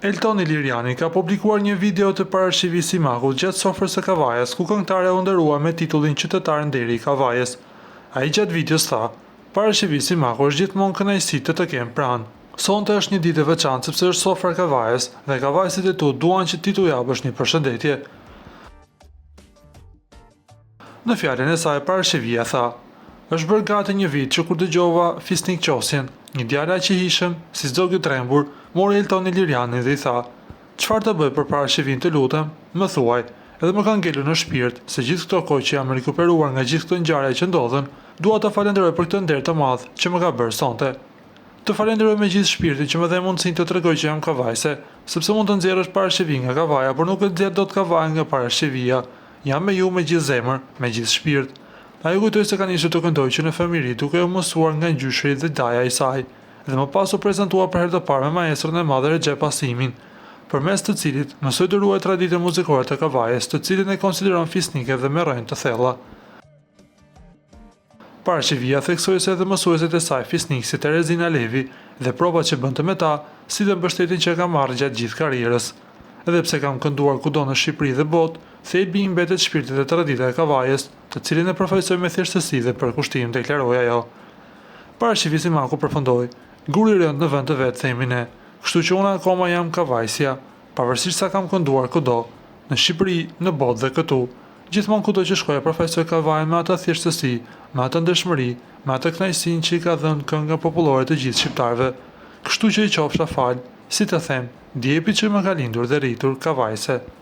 Eltoni Liriani ka publikuar një video të parashikimit Simakut gjatë sofrës së Kavajës, ku këngëtarja u nderua me titullin qytetar nderi i Kavajës. Ai gjatë videos tha: "Parashikimi Simaku është gjithmonë kënaqësi të kem pranë. Sonte është një ditë e veçantë sepse është sofra e Kavajës dhe kavajësit e tu duan që ti t'u japësh një përshëndetje." Në fjalën e saj, Parashivia tha: "Është bërë gati një vit që kur dëgjova Fisnik Qosjen, një djalë aq i hishëm, si zogju trembur, mori Eltoni Lirianin dhe i tha: "Çfarë të bëj për Parashivin, të lutem? Më thuaj." Edhe më ka ngelur në shpirt se gjithë këto kohë që jam rikuperuar nga gjithë këto ngjarje që ndodhen, dua të falenderoj për këtë nder të madh që më ka bërë sonte. Të falenderoj me gjithë shpirtin që më dhe mundësinë të tregoj që jam kavajse, sepse mund të nxjerrësh Parashivin nga Kavaja, por nuk e nxjerr dot Kavaja nga Parashivia. Jam me ju me gjithë zemër, me gjithë shpirt." Ajo kujtoi se ka nisur të këndojë që në fëmijëri, duke u mësuar nga ngjyshri dhe daja i saj, dhe më pas u prezantua për herë të parë me maestrën e madh Recep Asimin, përmes të cilit mësoi të ruajë traditën muzikore të Kavajës, të cilën e konsideron fisnike dhe me rrënjë të thella. Parashivia theksoi se edhe mësuesit e saj fisnik si Terezina Levi dhe provat që bënte me ta, si dhe mbështetjen që ka marrë gjatë gjithë karrierës. Edhe pse kam kënduar kudo në Shqipëri dhe botë, thelbi i mbetet shpirti dhe tradita e Kavajës, të cilin e përfaqësoj me thjeshtësi dhe përkushtim, deklaroi ajo. Parashikimi Simaku përfundoi: "Guri i rënd në vend të vet, themi ne, kështu që unë akoma jam kavajsja, pavarësisht sa kam kënduar kudo, në Shqipëri, në botë dhe këtu. Gjithmonë kudo që shkoj përfaqësoj Kavajën me atë thjeshtësi, me atë ndershmëri, me atë kënaqësinë që i ka dhënë kënga popullore të gjithë shqiptarëve. Kështu që i qofsha fal, si të them, djepi që më ka lindur dhe rritur kavajse."